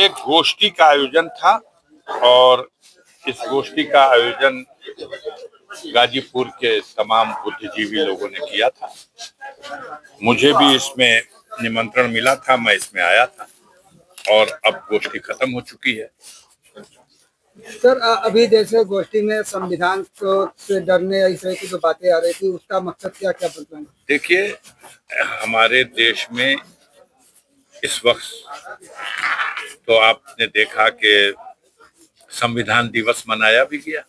एक गोष्ठी का आयोजन था और इस गोष्ठी का आयोजन गाजीपुर के तमाम बुद्धिजीवी लोगों ने किया था। मुझे भी इसमें निमंत्रण मिला था, मैं इसमें आया था और अब गोष्ठी खत्म हो चुकी है। सर, अभी जैसे गोष्ठी में संविधान को से डरने इस तरह की जो बातें आ रही थी, उसका मकसद क्या क्या बताएं? देखिए, हमारे देश में इस वक्त तो आपने देखा कि संविधान दिवस मनाया भी गया,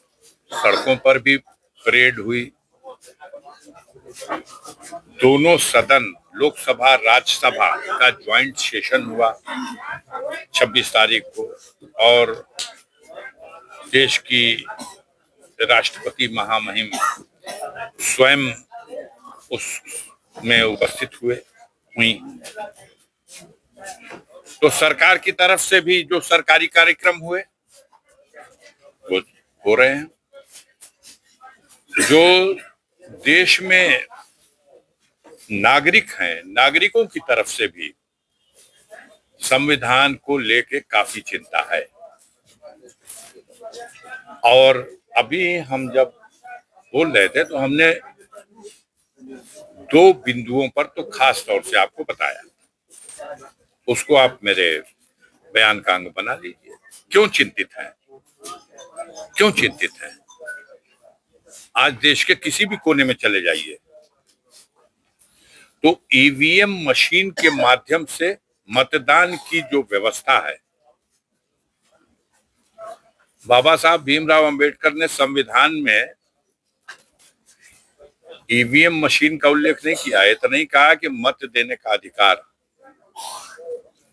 सड़कों पर भी परेड हुई, दोनों सदन लोकसभा राज्यसभा का ज्वाइंट सेशन हुआ 26 तारीख को और देश की राष्ट्रपति महामहिम स्वयं उसमें उपस्थित हुई। तो सरकार की तरफ से भी जो सरकारी कार्यक्रम हुए वो हो रहे हैं। जो देश में नागरिक हैं, नागरिकों की तरफ से भी संविधान को लेके काफी चिंता है। और अभी हम जब बोल रहे थे तो हमने दो बिंदुओं पर तो खास तौर से आपको बताया, उसको आप मेरे बयान का अंग बना लीजिए। क्यों चिंतित है, क्यों चिंतित है? आज देश के किसी भी कोने में चले जाइए तो ईवीएम मशीन के माध्यम से मतदान की जो व्यवस्था है, बाबा साहब भीमराव अंबेडकर ने संविधान में ईवीएम मशीन का उल्लेख नहीं किया है, तो नहीं कहा कि मत देने का अधिकार।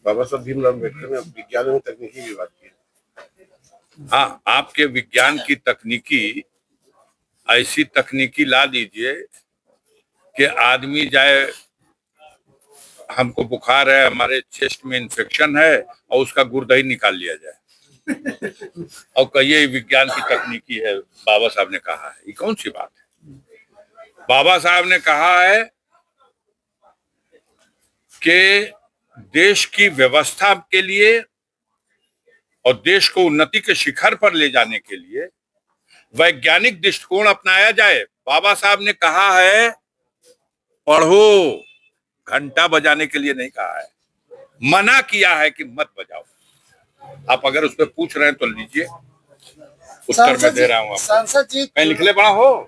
बाबा साहब भीमराव अम्बेडकर ने विज्ञान एवं तकनीकी की बात की। हाँ, आपके विज्ञान की तकनीकी ऐसी तकनीकी ला दीजिए कि आदमी जाए, हमको बुखार है, हमारे चेस्ट में इन्फेक्शन है और उसका गुर्दा ही निकाल लिया जाए और कहिए विज्ञान की तकनीकी है। बाबा साहब ने कहा है, ये कौन सी बात है? बाबा साहब ने कहा है कि देश की व्यवस्था के लिए और देश को उन्नति के शिखर पर ले जाने के लिए वैज्ञानिक दृष्टिकोण अपनाया जाए। बाबा साहब ने कहा है पढ़ो, घंटा बजाने के लिए नहीं कहा है, मना किया है कि मत बजाओ। आप अगर उस पर पूछ रहे हैं तो लीजिए, उत्तर मैं दे रहा हूँ। सांसद जी कहीं लिखले बड़ा हो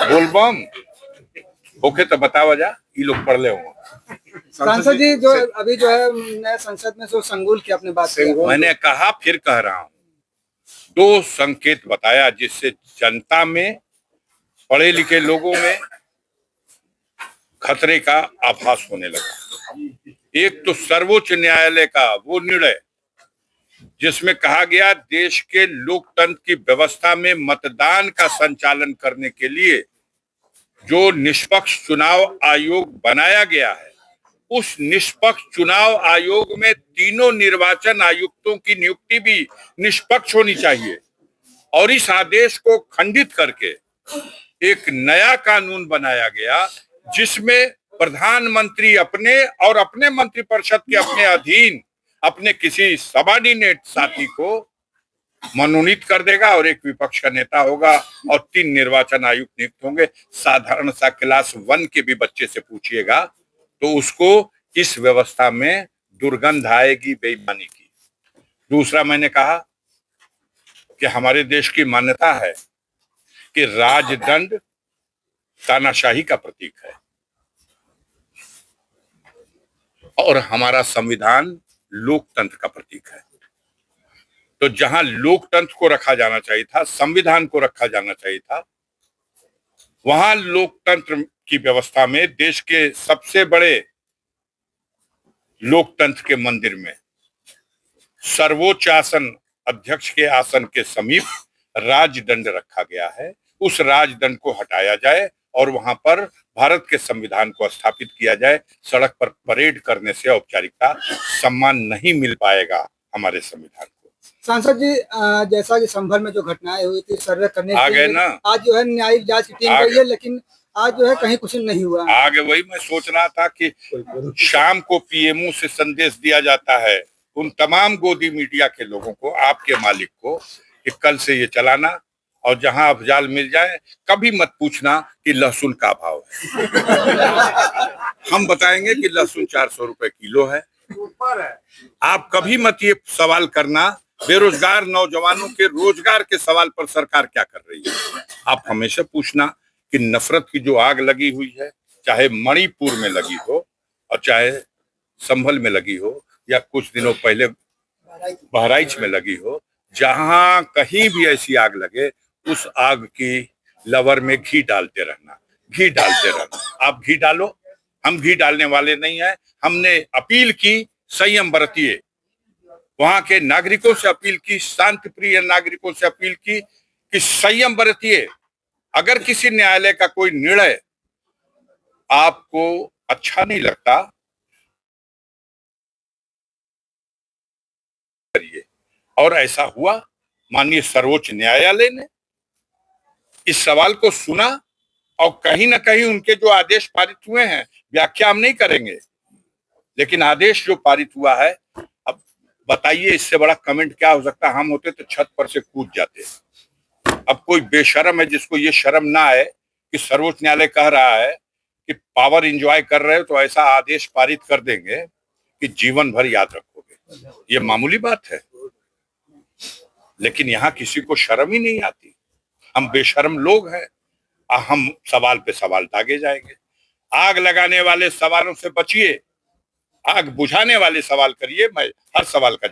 बोलबम ओके तो बतावा जा, ये लोग पढ़ ले होंगे। सांसद जी जो अभी जो है नए संसद में जो संगुल की अपने बात की, मैंने कहा फिर कह रहा हूँ, दो संकेत बताया जिससे जनता में, पढ़े लिखे लोगों में खतरे का आभास होने लगा। एक तो सर्वोच्च न्यायालय का वो निर्णय जिसमें कहा गया देश के लोकतंत्र की व्यवस्था में मतदान का संचालन करने के लिए जो निष्पक्ष चुनाव आयोग बनाया गया है, उस निष्पक्ष चुनाव आयोग में तीनों निर्वाचन आयुक्तों की नियुक्ति भी निष्पक्ष होनी चाहिए। और इस आदेश को खंडित करके एक नया कानून बनाया गया जिसमें प्रधानमंत्री अपने और अपने मंत्रिपरिषद के अपने अधीन अपने किसी सबऑर्डिनेट साथी को मनोनीत कर देगा और एक विपक्ष का नेता होगा और 3 निर्वाचन आयुक्त नियुक्त होंगे। साधारण सा क्लास 1 के भी बच्चे से पूछिएगा तो उसको इस व्यवस्था में दुर्गंध आएगी बेईमानी की। दूसरा, मैंने कहा कि हमारे देश की मान्यता है कि राजदंड तानाशाही का प्रतीक है और हमारा संविधान लोकतंत्र का प्रतीक है। तो जहां लोकतंत्र को रखा जाना चाहिए था, संविधान को रखा जाना चाहिए था, वहां लोकतंत्र की व्यवस्था में देश के सबसे बड़े लोकतंत्र के मंदिर में सर्वोच्च आसन, अध्यक्ष के आसन के समीप राजदंड रखा गया है। उस राजदंड को हटाया जाए और वहां पर भारत के संविधान को स्थापित किया जाए। सड़क पर परेड करने से औपचारिकता सम्मान नहीं मिल पाएगा हमारे संविधान को। सांसद जी, जैसा कि संभल में जो घटनाएं हुई थी सर्वे करने आ के गए लिए ना, आज जो है न्यायिक जांच की टीम गई है, लेकिन आज जो है कहीं कुछ नहीं हुआ। आगे वही मैं सोच रहा था कि शाम को पीएमओ से संदेश दिया जाता है उन तमाम गोदी मीडिया के लोगों को, आपके मालिक को, कि कल से ये चलाना और जहां अफजाल मिल जाए कभी मत पूछना कि लहसुन का भाव है। हम बताएंगे कि लहसुन 400 रुपए किलो है। आप कभी मत ये सवाल करना बेरोजगार नौजवानों के रोजगार के सवाल पर सरकार क्या कर रही है। आप हमेशा पूछना कि नफरत की जो आग लगी हुई है, चाहे मणिपुर में लगी हो और चाहे संभल में लगी हो या कुछ दिनों पहले बहराइच में लगी हो, जहां कहीं भी ऐसी आग लगे उस आग की लवर में घी डालते रहना, घी डालते रहना। आप घी डालो, हम घी डालने वाले नहीं है। हमने अपील की संयम बरतिए, वहां के नागरिकों से अपील की, शांति प्रिय नागरिकों से अपील की कि संयम बरतिए। अगर किसी न्यायालय का कोई निर्णय आपको अच्छा नहीं लगता करिए। और ऐसा हुआ, माननीय सर्वोच्च न्यायालय ने इस सवाल को सुना और कहीं ना कहीं उनके जो आदेश पारित हुए हैं, व्याख्या हम नहीं करेंगे, लेकिन आदेश जो पारित हुआ है, अब बताइए इससे बड़ा कमेंट क्या हो सकता है। हम होते तो छत पर से कूद जाते। अब कोई बेशरम है जिसको ये शर्म ना आए कि सर्वोच्च न्यायालय कह रहा है कि पावर एंजॉय कर रहे हो तो ऐसा आदेश पारित कर देंगे कि जीवन भर याद रखोगे। ये मामूली बात है, लेकिन यहाँ किसी को शर्म ही नहीं आती। हम बेशर्म लोग हैं, हम सवाल पे सवाल दागे जाएंगे। आग लगाने वाले सवालों से बचिए, आग बुझाने वाले सवाल करिए। मैं हर सवाल का